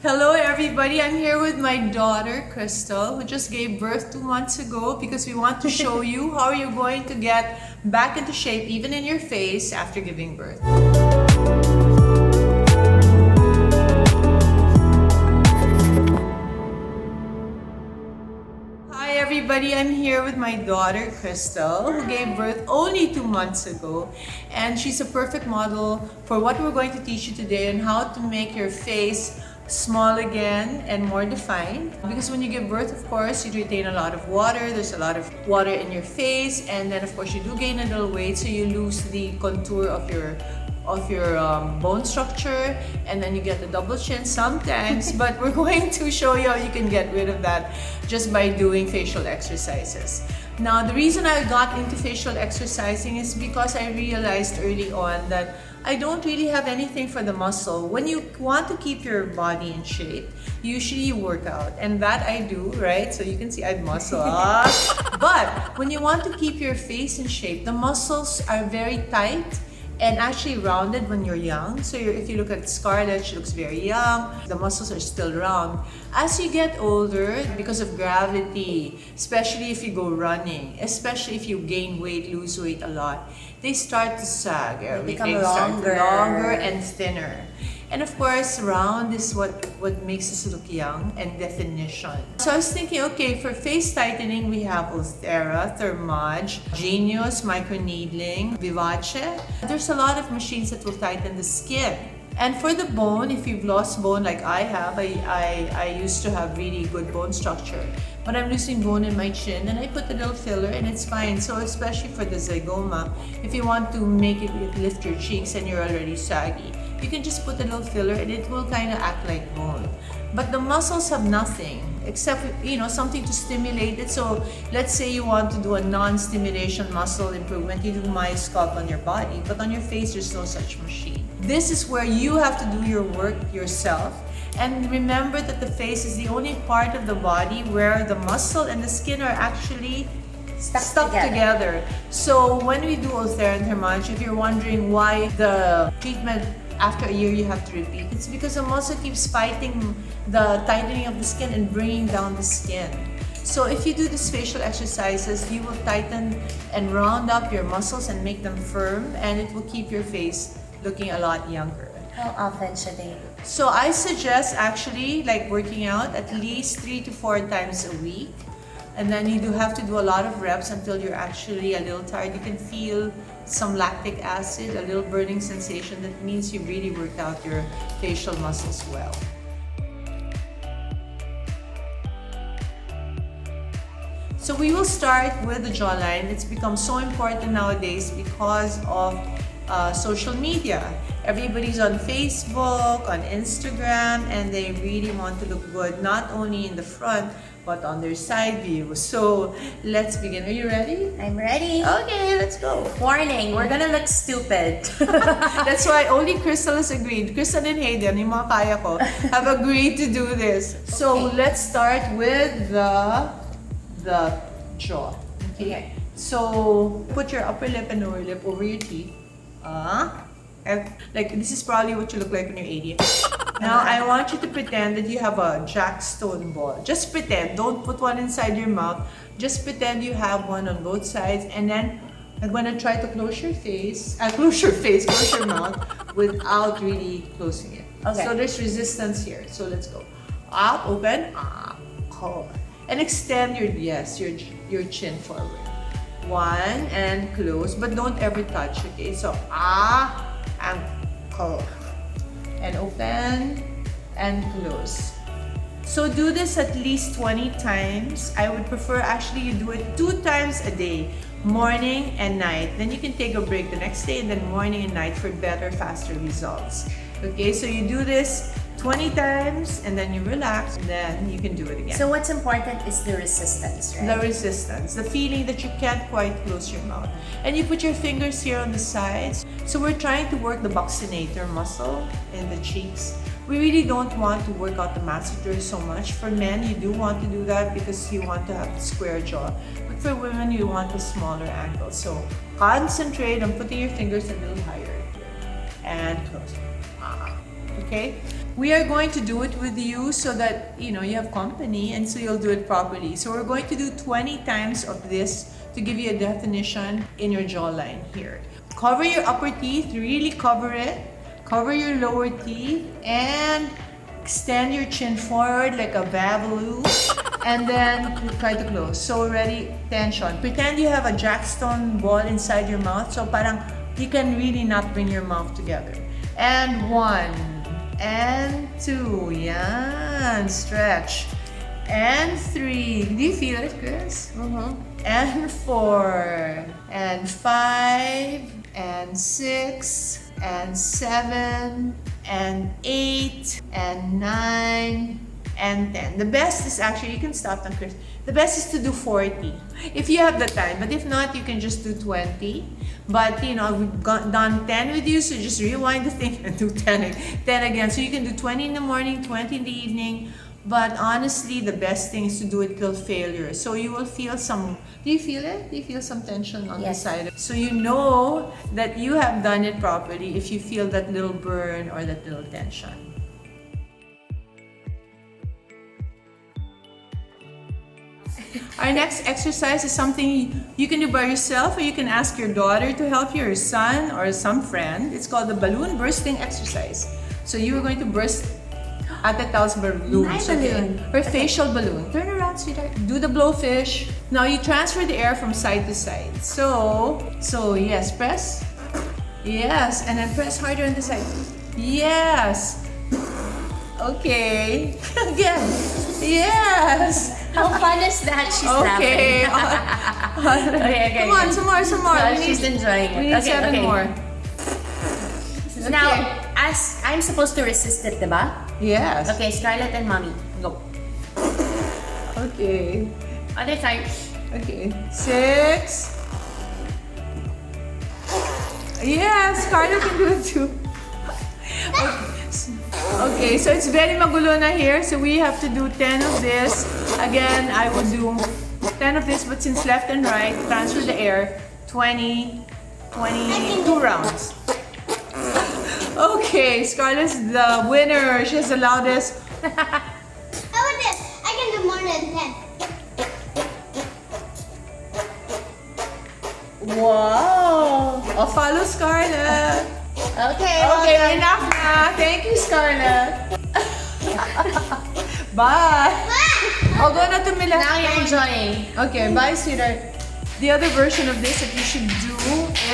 Hello everybody, I'm here with my daughter Cristalle, who just gave birth 2 months ago, because we want to show you how you're going to get back into shape even in your face after giving birth. Hi everybody, I'm here with my daughter Cristalle, who gave birth only 2 months ago, and she's a perfect model for what we're going to teach you today on how to make your face small again and more defined. Because when you give birth, of course, you retain a lot of water. There's a lot of water in your face, and then of course you do gain a little weight, so you lose the contour of your bone structure, and then you get the double chin sometimes. But we're going to show you how you can get rid of that just by doing facial exercises. Now, the reason I got into facial exercising is because I realized early on that I don't really have anything for the muscle. When you want to keep your body in shape, usually you work out, and that I do, right? So you can see I have muscle. But when you want to keep your face in shape, the muscles are very tight and actually rounded when you're young. So if you look at Scarlet, she looks very young. The muscles are still round. As you get older, because of gravity, especially if you go running, especially if you gain weight, lose weight a lot, they start to sag. They become longer and thinner. And of course, round is what makes us look young, and definition. So I was thinking, okay, for face tightening, we have Ulthera, Thermage, Genius, Microneedling, Vivace. There's a lot of machines that will tighten the skin. And for the bone, if you've lost bone like I have, I used to have really good bone structure, but I'm losing bone in my chin, and I put a little filler and it's fine. So especially for the zygoma, if you want to make it lift your cheeks and you're already saggy, you can just put a little filler and it will kind of act like bone. But the muscles have nothing except, something to stimulate it. So let's say you want to do a non-stimulation muscle improvement, you do MySculpt on your body, but on your face there's no such machine. This is where you have to do your work yourself. And remember that the face is the only part of the body where the muscle and the skin are actually stuck together. So when we do Ulthera and Thermage, if you're wondering why the treatment after a year you have to repeat, it's because the muscle keeps fighting the tightening of the skin and bringing down the skin. So if you do these facial exercises, you will tighten and round up your muscles and make them firm, and it will keep your face looking a lot younger. How often should they do? So I suggest actually like working out at least 3 to 4 times a week. And then you do have to do a lot of reps until you're actually a little tired. You can feel some lactic acid, a little burning sensation. That means you really worked out your facial muscles well. So we will start with the jawline. It's become so important nowadays because of social media. Everybody's on Facebook, on Instagram, and they really want to look good, not only in the front, but on their side view. So let's begin. Are you ready? I'm ready. Okay, let's go. Warning, we're gonna look stupid. That's why only Cristalle has agreed. Cristalle and Hayden, yung mga kaya ko, have agreed to do this. So let's start with the jaw. Okay. So put your upper lip and lower lip over your teeth. Like this is probably what you look like when you're 80. Now I want you to pretend that you have a jackstone ball. Just pretend. Don't put one inside your mouth. Just pretend you have one on both sides, and then I'm gonna try to close your close your mouth without really closing it. Okay. So there's resistance here. So let's go. Up, open, hold, and extend your chin forward. One and close, but don't ever touch. Okay, so and close, and open and close. So do this at least 20 times. I would prefer actually you do it 2 times a day, morning and night. Then you can take a break the next day, and then morning and night for better, faster results. Okay, so you do this 20 times and then you relax, and then you can do it again. So what's important is the resistance, right? The resistance, the feeling that you can't quite close your mouth. And you put your fingers here on the sides. So we're trying to work the buccinator muscle in the cheeks. We really don't want to work out the masseter so much. For men, you do want to do that because you want to have the square jaw. But for women, you want a smaller angle. So concentrate on putting your fingers a little higher and close. Okay? We are going to do it with you so that you have company, and so you'll do it properly. So we're going to do 20 times of this to give you a definition in your jawline here. Cover your upper teeth, really cover it. Cover your lower teeth and extend your chin forward like a babaloo. And then try to close. So ready, tension. Pretend you have a jackstone ball inside your mouth. So parang you can really not bring your mouth together. And 1, and 2, yan, stretch. And 3, do you feel it, Chris? And 4, and 5, and 6, and 7, and 8, and 9, and 10. The best is actually, you can stop on Chris. The best is to do 40 if you have the time, but if not, you can just do 20. But we've done 10 with you, so just rewind the thing and do 10 again. So you can do 20 in the morning, 20 in the evening. But honestly, the best thing is to do it till failure. So you will feel some, do you feel it? Do you feel some tension on the side? So you know that you have done it properly if you feel that little burn or that little tension. Our next exercise is something you can do by yourself, or you can ask your daughter to help you, or your son, or some friend. It's called the balloon bursting exercise. So you are going to burst Ate Tal's balloon. Her facial balloon. Turn around, sweetheart. Do the blowfish. Now you transfer the air from side to side. So yes, press. Yes, and then press harder on the side. Yes. Okay. Again. Yes. How fun is that? She's okay. Okay. Come on, some more. She's enjoying it. We need 7 more. Now, as I'm supposed to resist it, diba? Yes. Okay, Scarlet and Mommy, go. Okay. Other side. Okay. 6. Yeah, Scarlet can do it too. Okay, so it's very magulo na here. So we have to do 10 of this. Again, I will do 10 of this, but since left and right, transfer the air, 22 rounds. Okay, Scarlett's the winner. She has the loudest. How about this? I can do more than 10. Wow! I'll follow Scarlett. Okay, Enough na. Thank you, Scarlett. Bye. I'll go na to Mila. Now you're enjoying. Okay, bye, sweetheart. The other version of this that you should do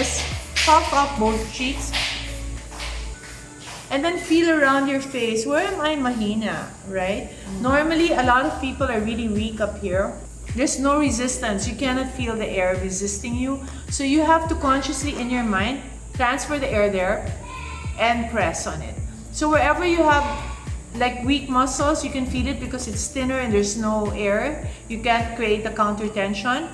is puff up both cheeks. And then feel around your face. Where am I mahina, right? Normally, a lot of people are really weak up here. There's no resistance. You cannot feel the air resisting you. So you have to consciously, in your mind, transfer the air there and press on it. So wherever you have like weak muscles, you can feel it because it's thinner and there's no air. You can't create a counter tension.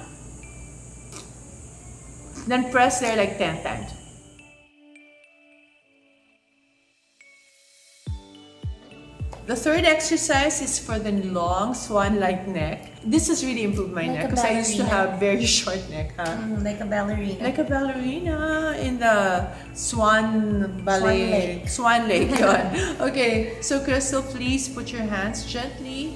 Then press there like 10 times. The third exercise is for the long swan-like neck. This has really improved my neck because I used to have very short neck. Like a ballerina. Like a ballerina in the Swan Ballet. Swan Lake. Okay, so Crystal, please put your hands gently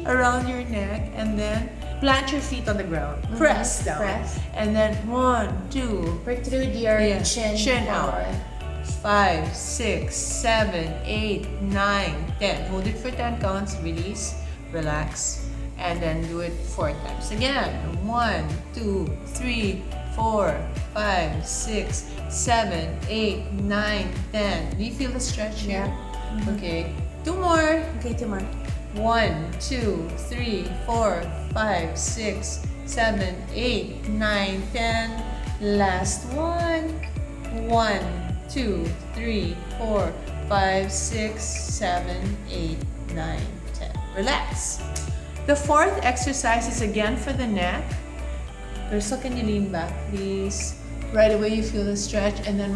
around your neck and then plant your feet on the ground. Press down. Press. And then 1, 2. Protrude your chin out. forward. 5, 6, 7, 8, 9, 10. Hold it for 10 counts. Release, relax, and then do it 4 times. Again, 1, 2, 3, 4, 5, 6, 7, 8, 9, 10. Do you feel the stretch here? Okay. 2 more. Okay, 2 more. 1, 2, 3, 4, 5, 6, 7, 8, 9, 10. Last one. 1, 2, 3, 4, 5, 6, 7, 8, 9, 10. Relax. The fourth exercise is again for the neck. So can you lean back, please? Right away you feel the stretch, and then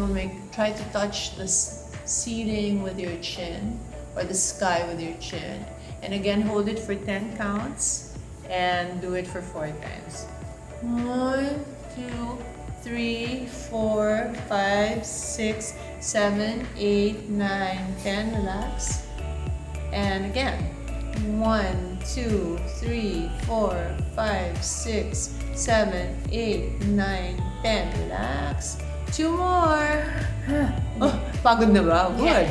try to touch the ceiling with your chin or the sky with your chin. And again, hold it for 10 counts and do it for 4 times. 1, 2, 3, 4, 5, 6, 7, 8, 9, 10. Relax. And again. 1, 2, 3, 4, 5, 6, 7, 8, 9, 10. Relax. 2 more. Oh, pagod na ba? Good.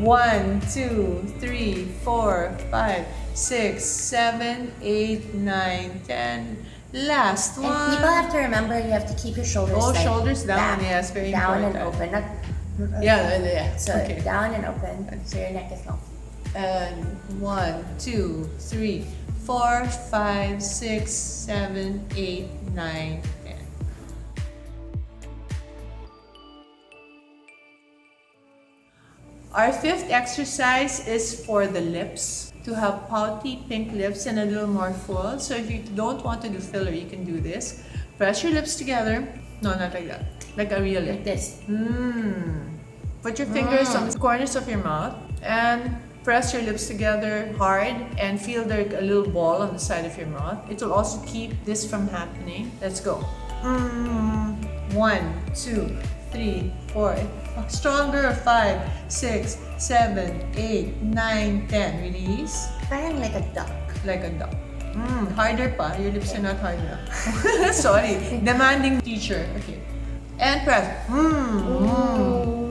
1, 2, 3, 4, 5, 6, 7, 8, 9, 10. Last one. And people have to remember you have to keep your shoulders shoulders down. Yes, very down important. and open. Not, yeah. So Okay. down and open. So your neck is long. And 1, 2, 3, 4, 5, 6, 7, 8, 9, 10. Our fifth exercise is for the lips, to have pouty pink lips and a little more full. So if you don't want to do filler, you can do this. Press your lips together. No, not like that. Like a real lip. Like this. Put your fingers on the corners of your mouth and press your lips together hard and feel like a little ball on the side of your mouth. It will also keep this from happening. Let's go. 1, 2, 3, 4. Stronger. 5, 6, 7, 8, 9, 10. Release. Parang like a duck. Like a duck. Harder pa. Your lips are not hard enough. Sorry. Demanding teacher. Okay. And press.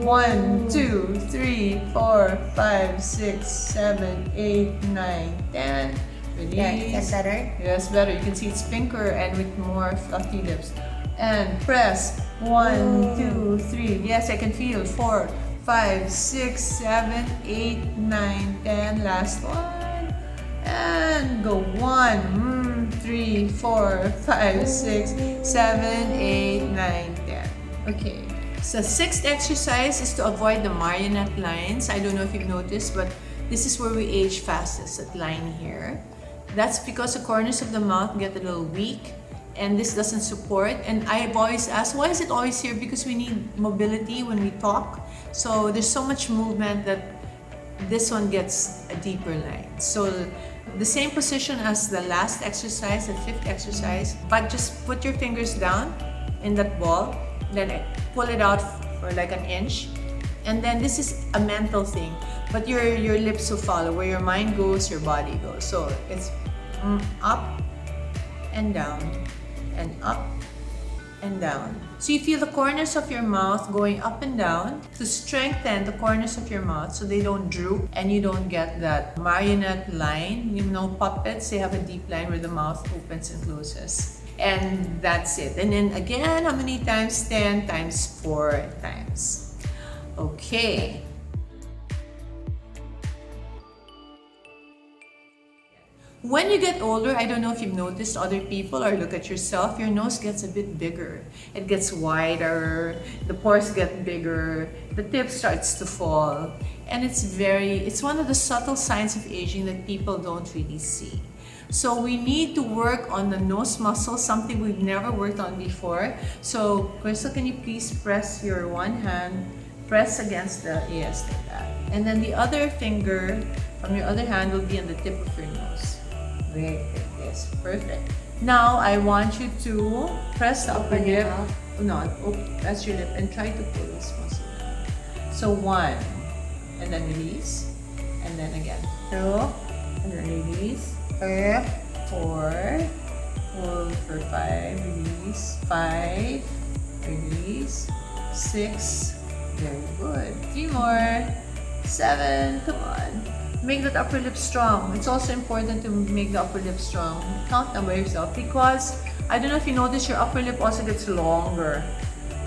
1, 2, 3, 4, 5, 6, 7, 8, 9, 10. Release. Yeah, that's better. Yes, better. You can see it's pinker and with more fluffy lips. And press. 1, 2, 3. Yes, I can feel. 4, 5, 6, 7, 8, 9, 10. Last one. And go. 1, 3, 4, 5, 6, 7, 8, 9, 10. Okay. So sixth exercise is to avoid the marionette lines. I don't know if you've noticed, but this is where we age fastest, that line here. That's because the corners of the mouth get a little weak and this doesn't support. And I've always asked, why is it always here? Because we need mobility when we talk. So there's so much movement that this one gets a deeper line. So the same position as the last exercise, the fifth exercise, but just put your fingers down in that ball, then pull it out for like an inch. And then this is a mental thing, but your lips will follow. Where your mind goes, your body goes. So it's up and down and up and down. So you feel the corners of your mouth going up and down to strengthen the corners of your mouth so they don't droop and you don't get that marionette line. You know, puppets, they have a deep line where the mouth opens and closes. And that's it. And then again, how many times? 10 times 4 times. Okay. When you get older, I don't know if you've noticed other people or look at yourself, your nose gets a bit bigger. It gets wider, the pores get bigger, the tip starts to fall. And it's one of the subtle signs of aging that people don't really see. So we need to work on the nose muscle, something we've never worked on before. So Crystal, can you please press your one hand, press against the, yes, like that. And then the other finger from your other hand will be on the tip of your nose. Great, like this, perfect. Now I want you to press the upper lip. No, press your lip and try to pull this muscle down. So 1, and then release, and then again 2, and then release. 4, hold for 5, release, 5, release, 6, very good, 3 more, 7, come on. Make that upper lip strong. It's also important to make the upper lip strong. Count them by yourself because I don't know if you notice your upper lip also gets longer.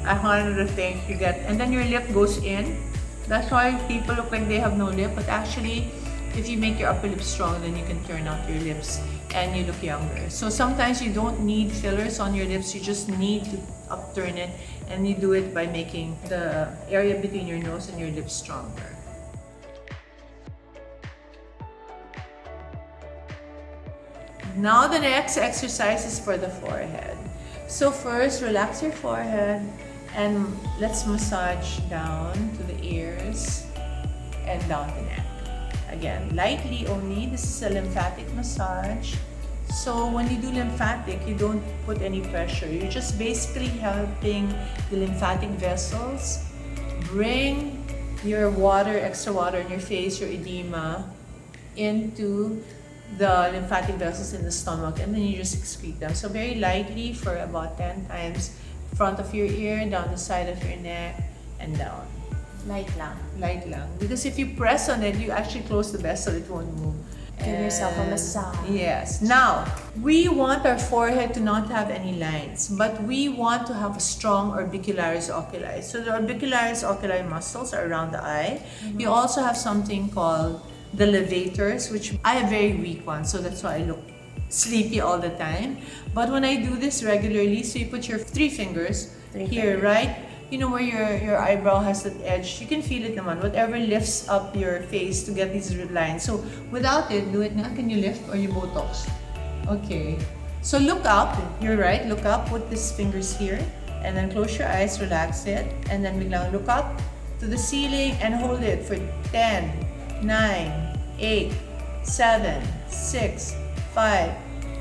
One of the things you get, and then your lip goes in. That's why people look like they have no lip, but actually if you make your upper lip strong, then you can turn out your lips and you look younger. So sometimes you don't need fillers on your lips, you just need to upturn it, and you do it by making the area between your nose and your lips stronger. Now the next exercise is for the forehead. So first, relax your forehead and let's massage down to the ears and down the neck. Again, lightly only. This is a lymphatic massage. So when you do lymphatic, you don't put any pressure. You're just basically helping the lymphatic vessels bring your water, extra water in your face, your edema, into the lymphatic vessels in the stomach, and then you just excrete them. So very lightly for about 10 times, front of your ear, down the side of your neck, and down. Light lang. Light lang. Because if you press on it, you actually close the vessel, it won't move. Give yourself a massage. Yes. Now, we want our forehead to not have any lines, but we want to have a strong orbicularis oculi. So the orbicularis oculi muscles are around the eye. You also have something called the levators, which I have very weak ones, so that's why I look sleepy all the time. But when I do this regularly, so you put your 3 fingers here, right? You know where your eyebrow has that edge, you can feel it naman, whatever lifts up your face to get these lines. So without it, do it now. Can you lift or you Botox? Okay. So look up, you're right, look up, put these fingers here, and then close your eyes, relax it, and then biglang look up to the ceiling and hold it for 10, 9, 8, 7, 6, 5,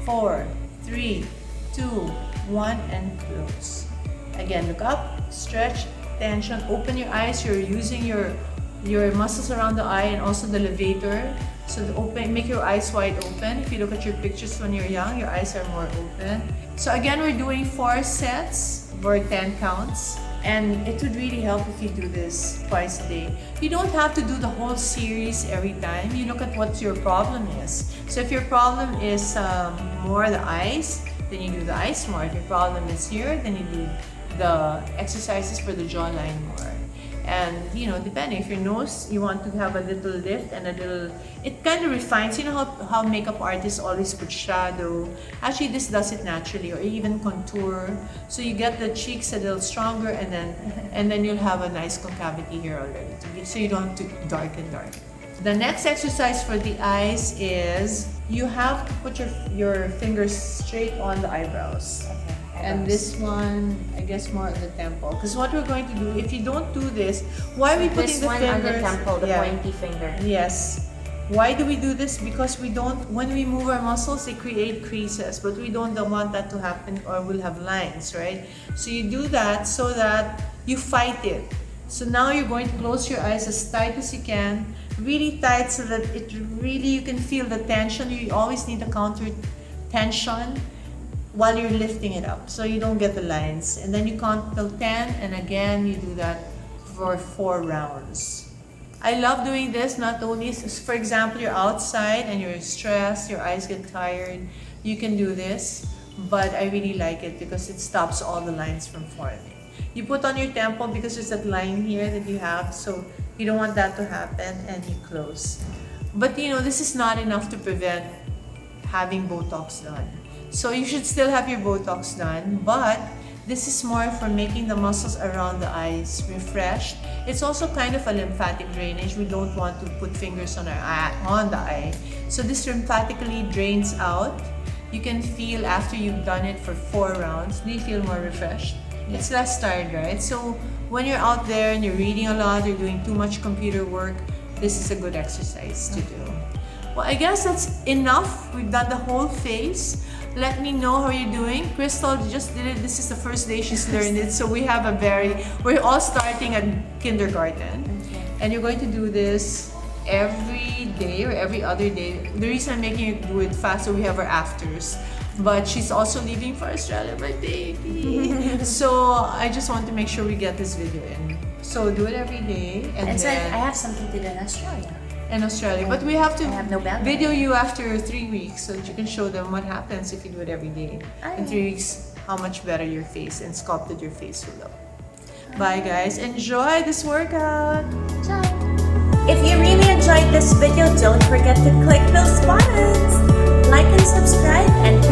4, 3, 2, 1, and close. Again, look up, stretch, tension, open your eyes. You're using your muscles around the eye and also the levator. So make your eyes wide open. If you look at your pictures when you're young, your eyes are more open. So again, we're doing 4 sets for 10 counts. And it would really help if you do this twice a day. You don't have to do the whole series every time. You look at what your problem is. So if your problem is more the eyes, then you do the eyes more. If your problem is here, then you do the exercises for the jawline more. And you know, depending, if your nose, you want to have a little lift and a little, it kind of refines. You know how makeup artists always put shadow. Actually, this does it naturally, or even contour. So you get the cheeks a little stronger, and then you'll have a nice concavity here already. So you don't have to darken. The next exercise for the eyes is you have to put your fingers straight on the eyebrows. Okay. And this one, I guess more on the temple. Because what we're going to do, if you don't do this, why are we putting the one fingers? on the temple, the pointy finger. Yes. Why do we do this? Because we don't, when we move our muscles, they create creases, but we don't want that to happen, or we'll have lines, right? So you do that so that you fight it. So now you're going to close your eyes as tight as you can, really tight, so that it really, you can feel the tension. You always need a counter tension while you're lifting it up, so you don't get the lines. And then you count till 10, and again you do that for 4 rounds. I love doing this, not only, for example, you're outside and you're stressed, your eyes get tired, you can do this, but I really like it because it stops all the lines from forming. You put on your temple because there's that line here that you have, so you don't want that to happen, and you close. But you know, this is not enough to prevent having Botox done. So you should still have your Botox done, but this is more for making the muscles around the eyes refreshed. It's also kind of a lymphatic drainage. We don't want to put fingers on the eye. So this lymphatically drains out. You can feel after you've done it for 4 rounds, do you feel more refreshed? Yeah. It's less tired, right? So when you're out there and you're reading a lot, you're doing too much computer work, this is a good exercise to do. Well, I guess that's enough. We've done the whole face. Let me know how you're doing. Cristalle just did it. This is the first day she's learned it. So we're all starting at kindergarten. Okay. And you're going to do this every day or every other day. The reason I'm making you do it fast, so we have our afters. But she's also leaving for Australia, my baby. So I just want to make sure we get this video in. So do it every day. And It's like then, I have something to do in Australia. But we have to I have no balance. video you after 3 weeks so that you can show them what happens if you do it every day. In 3 weeks, how much better your face and sculpted your face will look. Bye guys, enjoy this workout. Ciao. If you really enjoyed this video, don't forget to click those buttons, like and subscribe, and